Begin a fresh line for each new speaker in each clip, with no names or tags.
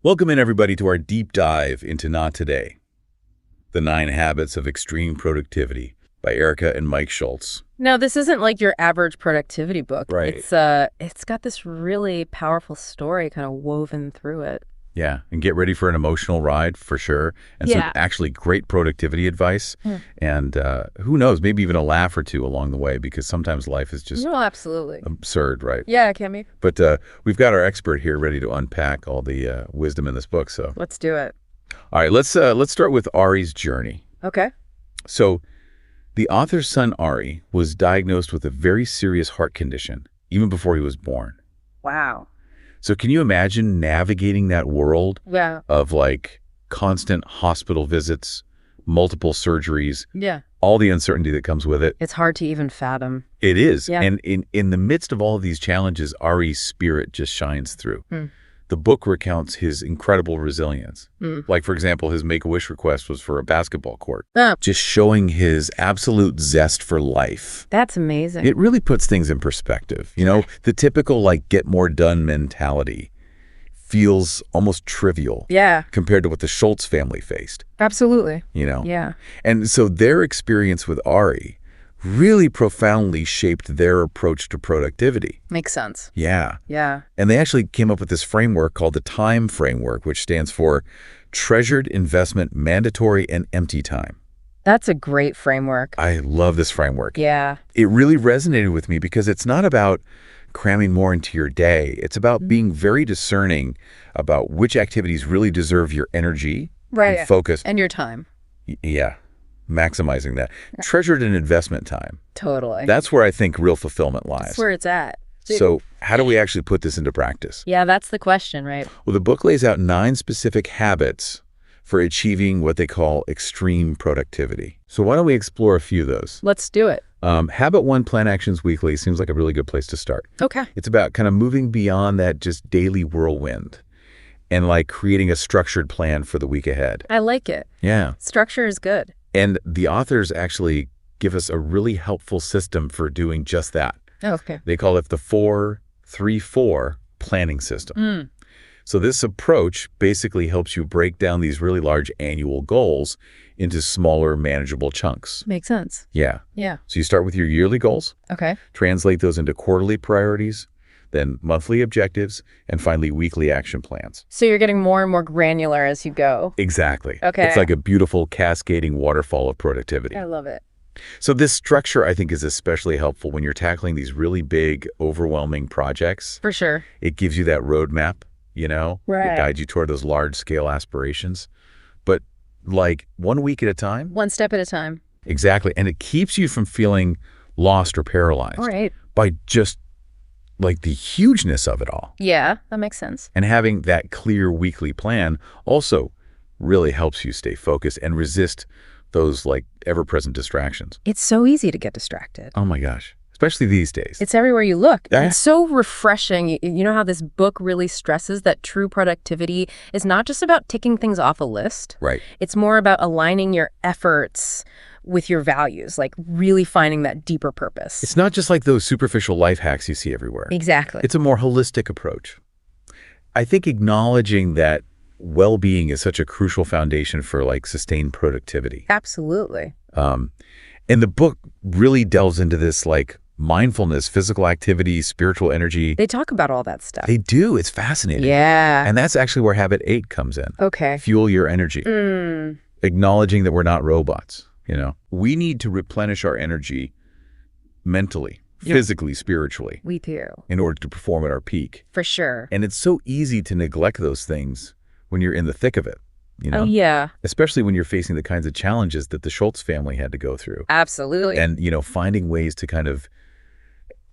Welcome in, everybody, to our deep dive into Not Today, The 9 Habits of Extreme Productivity by Erica and Mike Schultz.
Now, this isn't like your average productivity book.
Right.
It's got this really powerful story kind of woven through it.
Yeah, and get ready for an emotional ride, for sure, and some actually great productivity advice, and who knows, maybe even a laugh or two along the way, because sometimes life is just
Absolutely.
absurd, right?
Yeah, it can be.
But we've got our expert here ready to unpack all the wisdom in this book, so.
Let's do it.
All right, let's start with Ari's journey.
Okay.
So the author's son, Ari, was diagnosed with a very serious heart condition, even before he was born.
Wow.
So can you imagine navigating that world
Yeah.
of like constant hospital visits, multiple surgeries,
Yeah.
all the uncertainty that comes with it?
It's hard to even fathom.
It is.
Yeah.
And in the midst of all of these challenges, Ari's spirit just shines through.
Mm.
The book recounts his incredible resilience. Like, for example, his Make-A-Wish request was for a basketball court. Just showing his absolute zest for life.
That's amazing.
It really puts things in perspective. You know, the typical, like, get more done mentality feels almost trivial.
Yeah.
Compared to what the Schultz family faced.
Absolutely.
You know?
Yeah.
And so their experience with Ari really profoundly shaped their approach to productivity.
Makes sense.
Yeah.
Yeah.
And they actually came up with this framework called the TIME framework, which stands for Treasured Investment, Mandatory, and Empty Time.
That's a great framework.
I love this framework.
Yeah.
It really resonated with me because it's not about cramming more into your day. It's about being very discerning about which activities really deserve your energy and focus.
And your time.
Yeah. Maximizing that. Treasured and investment time.
Totally.
That's where I think real fulfillment lies.
That's where it's at.
So how do we actually put this into practice?
Yeah, that's the question, right?
Well, the book lays out 9 specific habits for achieving what they call extreme productivity. So why don't we explore a few of those?
Let's do it.
Habit 1, plan actions weekly, seems like a really good place to start.
Okay.
It's about kind of moving beyond that just daily whirlwind and like creating a structured plan for the week ahead.
I like it.
Yeah.
Structure is good.
And the authors actually give us a really helpful system for doing just that.
Oh, okay.
They call it the 4-3-4 planning system. So this approach basically helps you break down these really large annual goals into smaller, manageable chunks.
Makes sense.
Yeah.
Yeah.
So you start with your yearly goals,
Okay.
translate those into quarterly priorities, then monthly objectives, and finally weekly action plans.
So you're getting more and more granular as you go.
Exactly.
Okay.
It's like a beautiful cascading waterfall of productivity.
I love it.
So this structure, I think, is especially helpful when you're tackling these really big, overwhelming projects.
For sure.
It gives you that roadmap, you know?
Right.
It guides you toward those large-scale aspirations. But like 1 week at a time?
One step at a time.
Exactly. And it keeps you from feeling lost or paralyzed.
All right.
By just like the hugeness of it all.
Yeah, that makes sense.
And having that clear weekly plan also really helps you stay focused and resist those like ever-present distractions.
It's so easy to get distracted.
Oh my gosh. Especially these days.
It's everywhere you look.
Yeah.
It's so refreshing. You know how this book really stresses that true productivity is not just about ticking things off a list.
Right.
It's more about aligning your efforts with your values, like really finding that deeper purpose.
It's not just like those superficial life hacks you see everywhere.
Exactly.
It's a more holistic approach. I think acknowledging that well-being is such a crucial foundation for like sustained productivity.
Absolutely.
And the book really delves into this like mindfulness, physical activity, spiritual energy.
They talk about all that stuff.
They do. It's fascinating.
Yeah.
And that's actually where habit 8 comes in.
Okay.
Fuel your energy.
Mm.
Acknowledging that we're not robots, you know. We need to replenish our energy mentally, physically, spiritually,
We do.
in order to perform at our peak.
For sure.
And it's so easy to neglect those things when you're in the thick of it, you know.
Oh, yeah.
Especially when you're facing the kinds of challenges that the Schultz family had to go through.
Absolutely.
And, you know, finding ways to kind of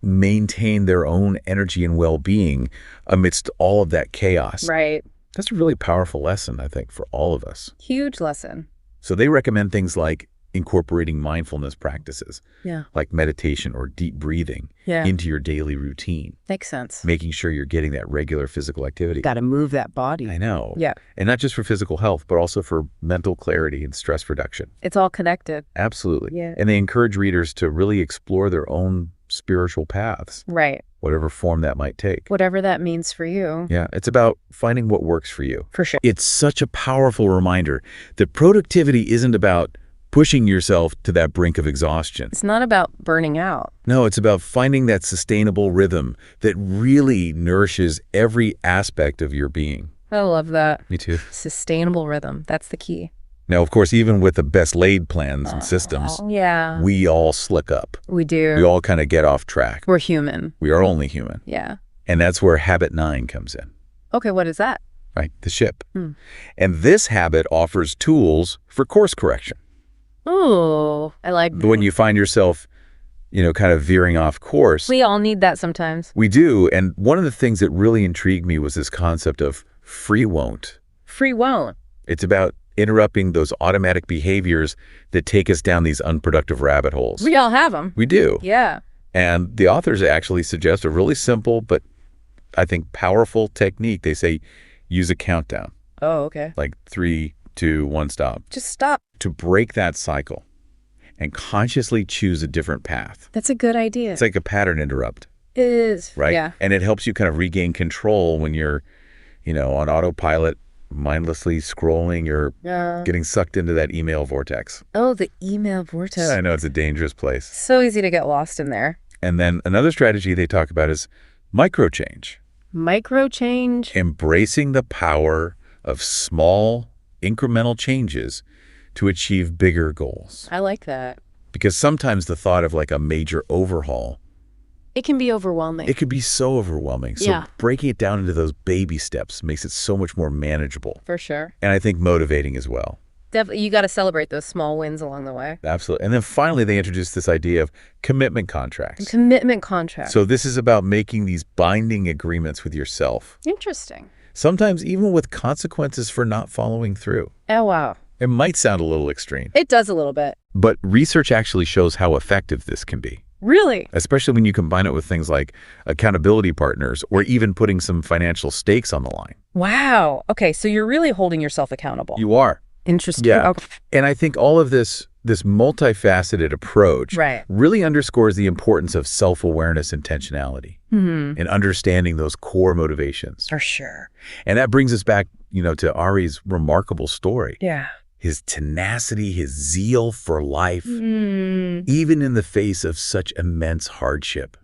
maintain their own energy and well-being amidst all of that chaos.
Right.
That's a really powerful lesson, I think, for all of us.
Huge lesson.
So they recommend things like incorporating mindfulness practices,
Yeah.
like meditation or deep breathing,
Yeah.
into your daily routine,
Makes sense.
making sure you're getting that regular physical activity.
Got to move that body.
I know.
Yeah.
And not just for physical health, but also for mental clarity and stress reduction.
It's all connected.
Absolutely.
Yeah.
And they encourage readers to really explore their own spiritual paths,
Right.
whatever form that might take.
Whatever that means for you.
Yeah, it's about finding what works for you.
For sure.
It's such a powerful reminder that productivity isn't about pushing yourself to that brink of exhaustion.
It's not about burning out.
No, it's about finding that sustainable rhythm that really nourishes every aspect of your being.
I love that.
Me too.
Sustainable rhythm. That's the key.
Now, of course, even with the best laid plans and systems,
Yeah.
we all slick up.
We do.
We all kind of get off track.
We're human.
We are only human.
Yeah.
And that's where habit 9 comes in,
Okay, what is that?
right? The ship. And this habit offers tools for course correction.
Ooh, I like that.
When you find yourself, kind of veering off course,
We all need that sometimes.
we do. And one of the things that really intrigued me was this concept of free won't.
Free won't.
It's about interrupting those automatic behaviors that take us down these unproductive rabbit holes.
We all have them.
We do.
Yeah.
And the authors actually suggest a really simple but I think powerful technique. They say use a countdown,
Oh, okay.
like 3, 2, 1, stop,
Just stop.
to break that cycle and consciously choose a different path.
That's a good idea.
It's like a pattern interrupt,
It is.
right?
Yeah.
And it helps you kind of regain control when you're, on autopilot, mindlessly scrolling, you're getting sucked into that email vortex.
Oh, the email vortex.
I know it's a dangerous place.
So easy to get lost in there.
And then another strategy they talk about is micro change.
Micro change.
Embracing the power of small, incremental changes to achieve bigger goals.
I like that.
Because sometimes the thought of like a major overhaul,
It can be overwhelming.
it could be so overwhelming. So
Yeah.
breaking it down into those baby steps makes it so much more manageable.
For sure.
And I think motivating as well.
Definitely, you got to celebrate those small wins along the way.
Absolutely. And then finally, they introduced this idea of commitment contracts.
Commitment contract.
So this is about making these binding agreements with yourself,
Interesting.
sometimes even with consequences for not following through.
Oh, wow.
It might sound a little extreme,
It does a little bit.
but research actually shows how effective this can be,
Really?
especially when you combine it with things like accountability partners or even putting some financial stakes on the line.
Wow. Okay, so you're really holding yourself accountable.
You are.
Interesting.
Yeah.
Okay.
And I think all of this multifaceted approach
Right.
really underscores the importance of self-awareness, intentionality, and understanding those core motivations.
For sure.
And that brings us back, to Ari's remarkable story.
Yeah.
His tenacity, his zeal for life,
Mm.
even in the face of such immense hardship.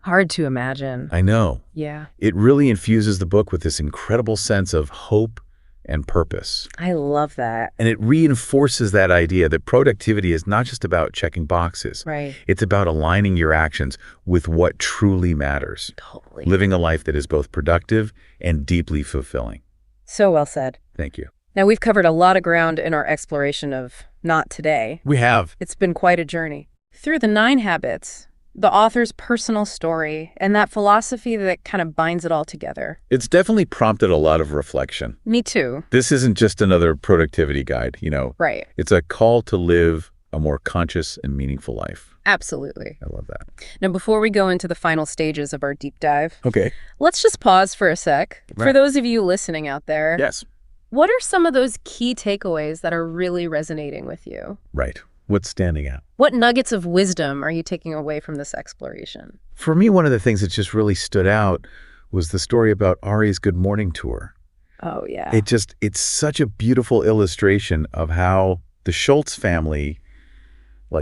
Hard to imagine.
I know.
Yeah.
It really infuses the book with this incredible sense of hope and purpose.
I love that.
And it reinforces that idea that productivity is not just about checking boxes.
Right.
It's about aligning your actions with what truly matters.
Totally.
Living a life that is both productive and deeply fulfilling.
So well said.
Thank you.
Now, we've covered a lot of ground in our exploration of Not Today.
We have.
It's been quite a journey. Through the 9 habits, the author's personal story, and that philosophy that kind of binds it all together.
It's definitely prompted a lot of reflection.
Me too.
This isn't just another productivity guide,
Right.
It's a call to live a more conscious and meaningful life.
Absolutely.
I love that.
Now, before we go into the final stages of our deep dive,
Okay.
let's just pause for a sec. For
Right.
those of you listening out there,
Yes.
what are some of those key takeaways that are really resonating with you?
Right. What's standing out?
What nuggets of wisdom are you taking away from this exploration?
For me, one of the things that just really stood out was the story about Ari's Good Morning Tour.
Oh, yeah.
It's such a beautiful illustration of how the Schultz family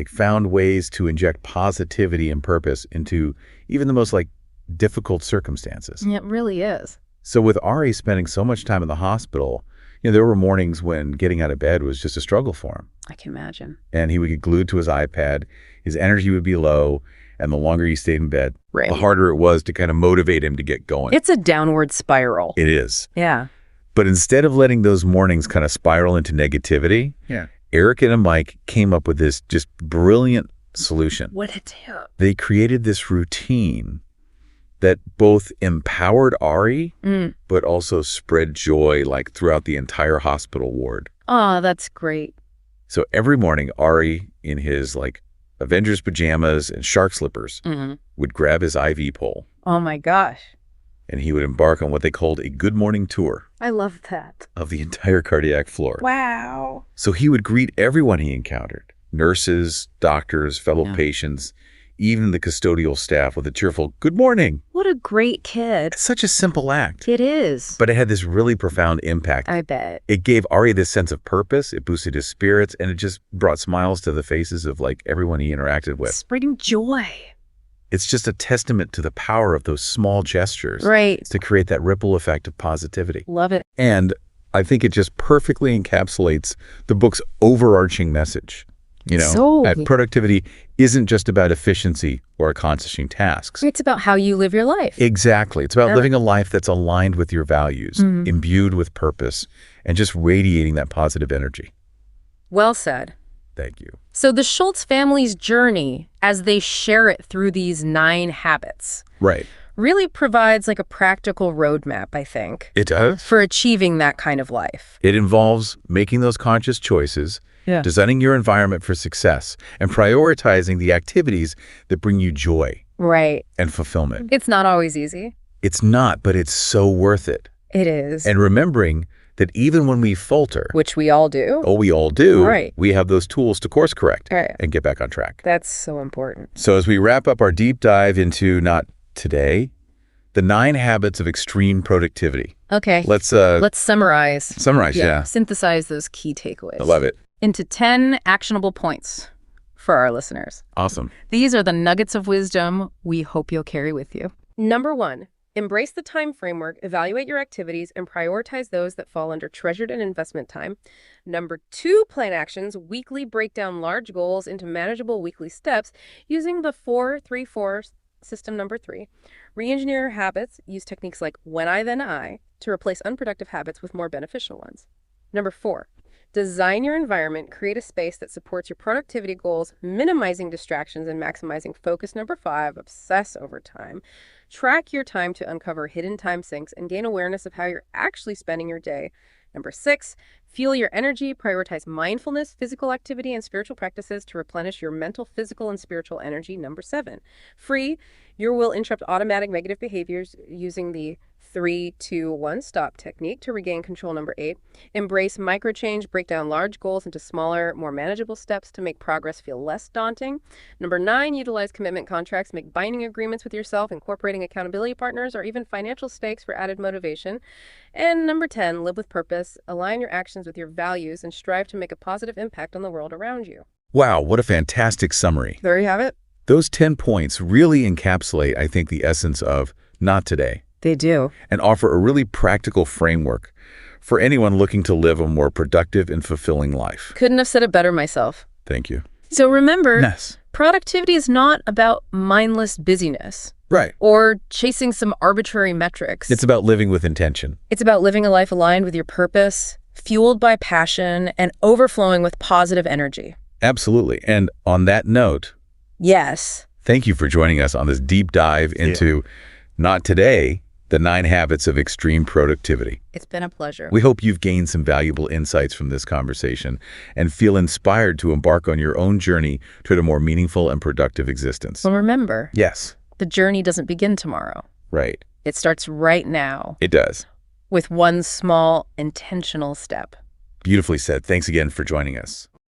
found ways to inject positivity and purpose into even the most difficult circumstances.
It really is.
So with Ari spending so much time in the hospital, there were mornings when getting out of bed was just a struggle for him.
I can imagine.
And he would get glued to his iPad, his energy would be low, and the longer he stayed in bed,
Right.
the harder it was to kind of motivate him to get going.
It's a downward spiral.
It is.
Yeah.
But instead of letting those mornings kind of spiral into negativity, Eric and Mike came up with this just brilliant solution.
What a tip.
They created this routine that both empowered Ari, but also spread joy throughout the entire hospital ward.
Oh, that's great.
So every morning, Ari, in his Avengers pajamas and shark slippers, would grab his IV pole,
Oh, my gosh.
and he would embark on what they called a good morning tour
I love that.
of the entire cardiac floor.
Wow.
So he would greet everyone he encountered, nurses, doctors, fellow patients, even the custodial staff with a cheerful "Good morning."
What a great kid.
It's such a simple act.
It is.
But it had this really profound impact.
I bet.
It gave Ari this sense of purpose, it boosted his spirits, and it just brought smiles to the faces of like everyone he interacted with.
Spreading joy.
It's just a testament to the power of those small gestures
Right.
to create that ripple effect of positivity.
Love it.
And I think it just perfectly encapsulates the book's overarching message. That productivity isn't just about efficiency or accomplishing tasks.
It's about how you live your life.
Exactly. It's about living a life that's aligned with your values, imbued with purpose, and just radiating that positive energy.
Well said.
Thank you.
So the Schultz family's journey, as they share it through these 9 habits,
Right.
really provides like a practical roadmap, I think,
It does.
for achieving that kind of life.
It involves making those conscious choices,
Yeah.
designing your environment for success, and prioritizing the activities that bring you joy
Right.
and fulfillment.
It's not always easy.
It's not, but it's so worth it.
It is.
And remembering that even when we falter,
Which we all do.
we all do,
Right.
we have those tools to course correct
Right.
and get back on track.
That's so important.
So as we wrap up our deep dive into Not Today, the 9 habits of extreme productivity.
Okay.
Let's
summarize.
summarize, yeah.
Synthesize those key takeaways.
I love it.
Into 10 actionable points for our listeners.
Awesome.
These are the nuggets of wisdom we hope you'll carry with you. Number 1, embrace the time framework, evaluate your activities, and prioritize those that fall under treasured and investment time. Number 2, plan actions, weekly break down large goals into manageable weekly steps using the 4-3-4 system. Number 3, re-engineer your habits, use techniques like when I, then I to replace unproductive habits with more beneficial ones. Number 4, design your environment, create a space that supports your productivity goals, minimizing distractions and maximizing focus. Number 5, obsess over time. Track your time to uncover hidden time sinks and gain awareness of how you're actually spending your day. Number 6, fuel your energy, prioritize mindfulness, physical activity, and spiritual practices to replenish your mental, physical, and spiritual energy. Number 7, free your will, interrupt automatic negative behaviors using the 3-2-1 stop technique to regain control. Number 8, embrace microchange, break down large goals into smaller, more manageable steps to make progress feel less daunting. Number 9, utilize commitment contracts, make binding agreements with yourself, incorporating accountability partners or even financial stakes for added motivation. And number 10, live with purpose, align your actions with your values, and strive to make a positive impact on the world around you.
Wow, what a fantastic summary.
There you have it.
Those 10 points really encapsulate, I think, the essence of Not Today,
They do.
and offer a really practical framework for anyone looking to live a more productive and fulfilling life.
Couldn't have said it better myself.
Thank you.
So remember,
Yes.
productivity is not about mindless busyness
Right.
or chasing some arbitrary metrics.
It's about living with intention.
It's about living a life aligned with your purpose, fueled by passion, and overflowing with positive energy.
Absolutely. And on that note,
Yes.
thank you for joining us on this deep dive into Not Today, the 9 habits of extreme productivity.
It's been a pleasure.
We hope you've gained some valuable insights from this conversation and feel inspired to embark on your own journey toward a more meaningful and productive existence.
Well, remember,
Yes.
the journey doesn't begin tomorrow.
Right.
It starts right now
It does.
with one small, intentional step.
Beautifully said. Thanks again for joining us.